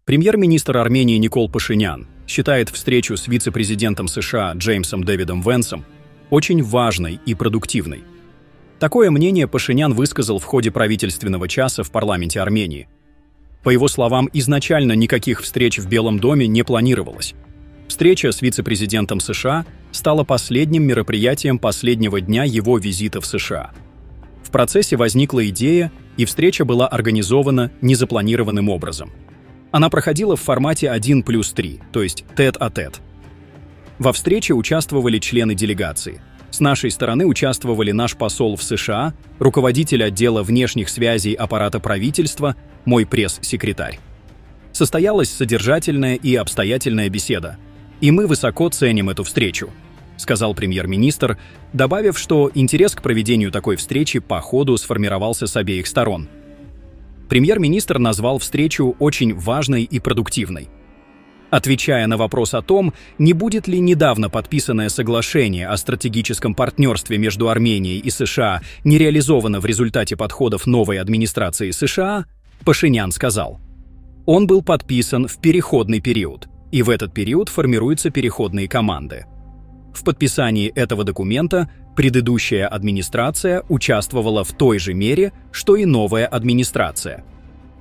Премьер-министр Армении Никол Пашинян считает встречу с вице-президентом США Джеймсом Дэвидом Венсом очень важной и продуктивной. Такое мнение Пашинян высказал в ходе правительственного часа в парламенте Армении. По его словам, изначально никаких встреч в Белом доме не планировалось. Встреча с вице-президентом США стала последним мероприятием последнего дня его визита в США. В процессе возникла идея, и встреча была организована незапланированным образом. Она проходила в формате 1+3, то есть тет-а-тет. Во встрече участвовали члены делегации. С нашей стороны участвовали наш посол в США, руководитель отдела внешних связей аппарата правительства, мой пресс-секретарь. Состоялась содержательная и обстоятельная беседа, и мы высоко ценим эту встречу, сказал премьер-министр, добавив, что интерес к проведению такой встречи по ходу сформировался с обеих сторон. Премьер-министр назвал встречу очень важной и продуктивной. Отвечая на вопрос о том, не будет ли недавно подписанное соглашение о стратегическом партнерстве между Арменией и США не реализовано в результате подходов новой администрации США, Пашинян сказал: «Он был подписан в переходный период, и в этот период формируются переходные команды. В подписании этого документа предыдущая администрация участвовала в той же мере, что и новая администрация».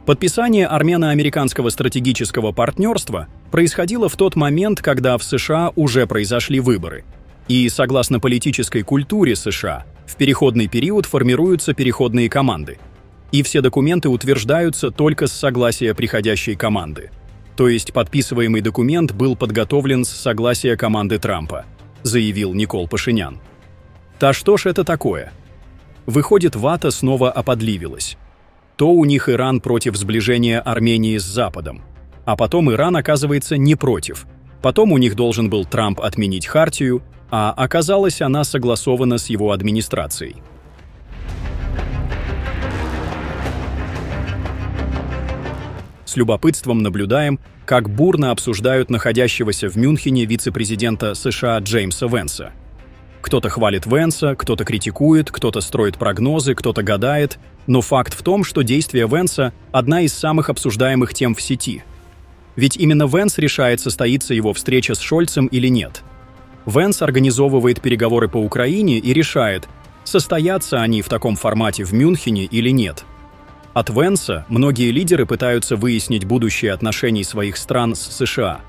Подписание армяно-американского стратегического партнерства происходило в тот момент, когда в США уже произошли выборы. И, согласно политической культуре США, в переходный период формируются переходные команды. И все документы утверждаются только с согласия приходящей команды. То есть подписываемый документ был подготовлен с согласия команды Трампа, заявил Никол Пашинян. Да что ж это такое? Выходит, вата снова оподливилась. То у них Иран против сближения Армении с Западом, а потом Иран оказывается не против. Потом у них должен был Трамп отменить хартию, а оказалось, она согласована с его администрацией. С любопытством наблюдаем, как бурно обсуждают находящегося в Мюнхене вице-президента США Джеймса Венса. Кто-то хвалит Венса, кто-то критикует, кто-то строит прогнозы, кто-то гадает, но факт в том, что действия Венса – одна из самых обсуждаемых тем в сети. Ведь именно Венс решает, состоится его встреча с Шольцем или нет. Венс организовывает переговоры по Украине и решает, состоятся они в таком формате в Мюнхене или нет. От Венса многие лидеры пытаются выяснить будущее отношений своих стран с США.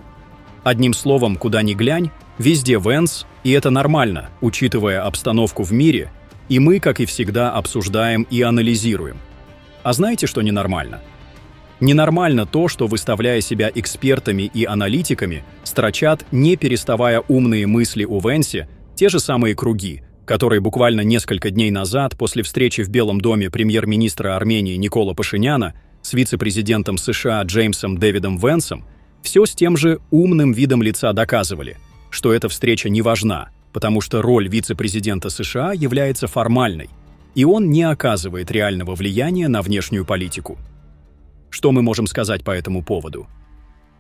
Одним словом, куда ни глянь, везде Венс, и это нормально, учитывая обстановку в мире, и мы, как и всегда, обсуждаем и анализируем. А знаете, что ненормально? Ненормально то, что, выставляя себя экспертами и аналитиками, строчат, не переставая умные мысли о Венсе, те же самые круги, которые буквально несколько дней назад, после встречи в Белом доме премьер-министра Армении Никола Пашиняна с вице-президентом США Джеймсом Дэвидом Венсом, все с тем же умным видом лица доказывали, что эта встреча не важна, потому что роль вице-президента США является формальной, и он не оказывает реального влияния на внешнюю политику. Что мы можем сказать по этому поводу?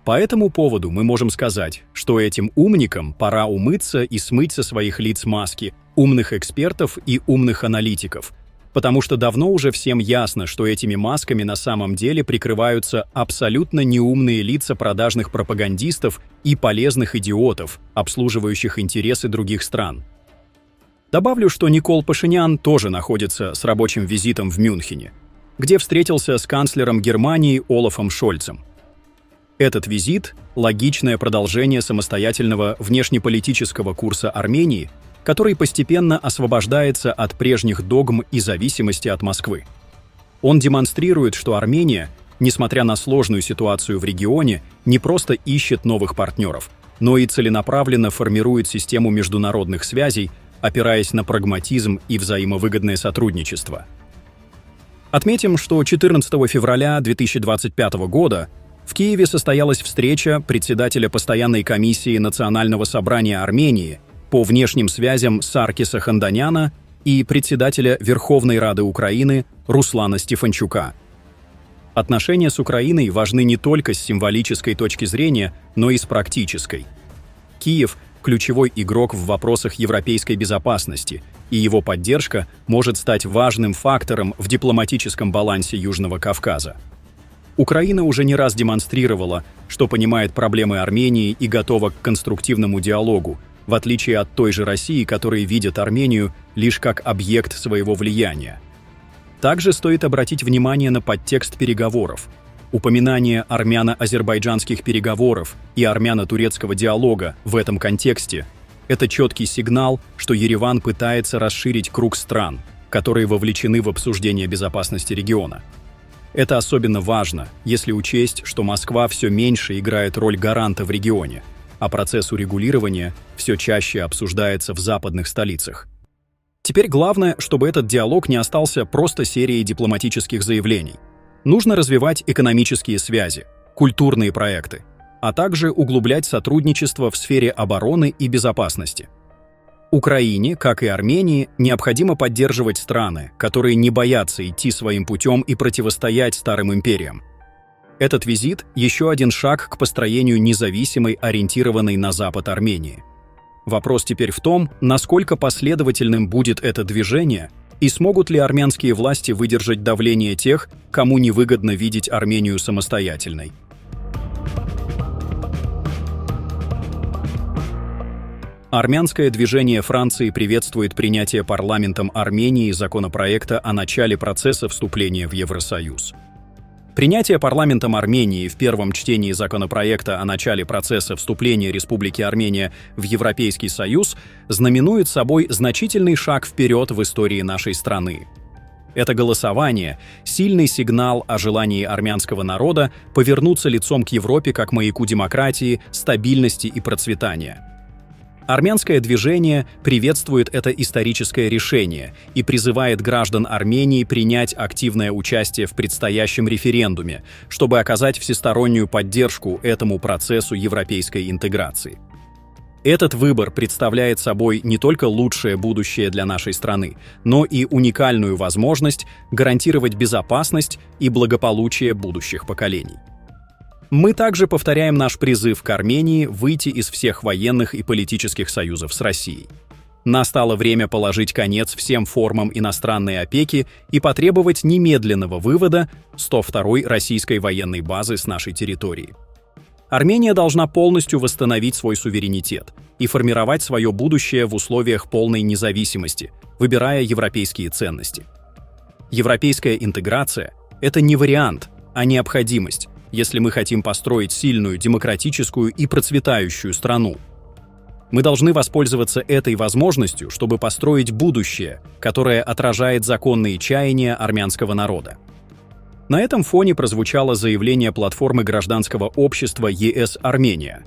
По этому поводу мы можем сказать, что этим умникам пора умыться и смыть со своих лиц маски умных экспертов и умных аналитиков, потому что давно уже всем ясно, что этими масками на самом деле прикрываются абсолютно неумные лица продажных пропагандистов и полезных идиотов, обслуживающих интересы других стран. Добавлю, что Никол Пашинян тоже находится с рабочим визитом в Мюнхене, где встретился с канцлером Германии Олафом Шольцем. Этот визит – логичное продолжение самостоятельного внешнеполитического курса Армении, который постепенно освобождается от прежних догм и зависимости от Москвы. Он демонстрирует, что Армения, несмотря на сложную ситуацию в регионе, не просто ищет новых партнеров, но и целенаправленно формирует систему международных связей, опираясь на прагматизм и взаимовыгодное сотрудничество. Отметим, что 14 февраля 2025 года в Киеве состоялась встреча председателя постоянной комиссии Национального собрания Армении по внешним связям Саркиса Ханданяна и председателя Верховной Рады Украины Руслана Стефанчука. Отношения с Украиной важны не только с символической точки зрения, но и с практической. Киев – ключевой игрок в вопросах европейской безопасности, и его поддержка может стать важным фактором в дипломатическом балансе Южного Кавказа. Украина уже не раз демонстрировала, что понимает проблемы Армении и готова к конструктивному диалогу, в отличие от той же России, которая видит Армению лишь как объект своего влияния. Также стоит обратить внимание на подтекст переговоров. Упоминание армяно-азербайджанских переговоров и армяно-турецкого диалога в этом контексте – это четкий сигнал, что Ереван пытается расширить круг стран, которые вовлечены в обсуждение безопасности региона. Это особенно важно, если учесть, что Москва все меньше играет роль гаранта в регионе, а процесс урегулирования все чаще обсуждается в западных столицах. Теперь главное, чтобы этот диалог не остался просто серией дипломатических заявлений. Нужно развивать экономические связи, культурные проекты, а также углублять сотрудничество в сфере обороны и безопасности. Украине, как и Армении, необходимо поддерживать страны, которые не боятся идти своим путем и противостоять старым империям. Этот визит – еще один шаг к построению независимой, ориентированной на Запад Армении. Вопрос теперь в том, насколько последовательным будет это движение и смогут ли армянские власти выдержать давление тех, кому невыгодно видеть Армению самостоятельной. Армянское движение Франции приветствует принятие парламентом Армении законопроекта о начале процесса вступления в Евросоюз. Принятие парламентом Армении в первом чтении законопроекта о начале процесса вступления Республики Армения в Европейский Союз знаменует собой значительный шаг вперед в истории нашей страны. Это голосование – сильный сигнал о желании армянского народа повернуться лицом к Европе как маяку демократии, стабильности и процветания. Армянское движение приветствует это историческое решение и призывает граждан Армении принять активное участие в предстоящем референдуме, чтобы оказать всестороннюю поддержку этому процессу европейской интеграции. Этот выбор представляет собой не только лучшее будущее для нашей страны, но и уникальную возможность гарантировать безопасность и благополучие будущих поколений. Мы также повторяем наш призыв к Армении выйти из всех военных и политических союзов с Россией. Настало время положить конец всем формам иностранной опеки и потребовать немедленного вывода 102-й российской военной базы с нашей территории. Армения должна полностью восстановить свой суверенитет и формировать свое будущее в условиях полной независимости, выбирая европейские ценности. Европейская интеграция – это не вариант, а необходимость, если мы хотим построить сильную, демократическую и процветающую страну. Мы должны воспользоваться этой возможностью, чтобы построить будущее, которое отражает законные чаяния армянского народа. На этом фоне прозвучало заявление платформы гражданского общества ЕС Армения.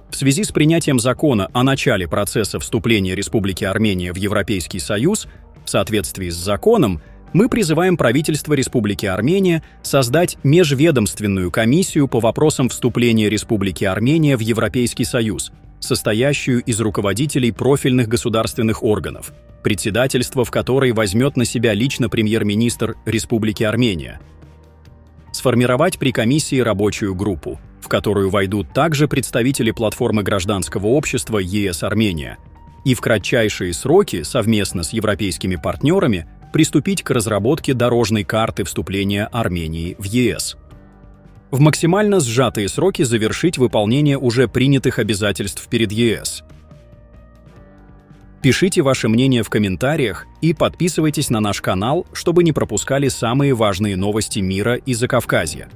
В связи с принятием закона о начале процесса вступления Республики Армения в Европейский Союз, в соответствии с законом, мы призываем правительство Республики Армения создать межведомственную комиссию по вопросам вступления Республики Армения в Европейский Союз, состоящую из руководителей профильных государственных органов, председательство в которой возьмет на себя лично премьер-министр Республики Армения. Сформировать при комиссии рабочую группу, в которую войдут также представители платформы гражданского общества ЕС Армения, и в кратчайшие сроки совместно с европейскими партнерами приступить к разработке дорожной карты вступления Армении в ЕС. В максимально сжатые сроки завершить выполнение уже принятых обязательств перед ЕС. Пишите ваше мнение в комментариях и подписывайтесь на наш канал, чтобы не пропускали самые важные новости мира и Закавказья.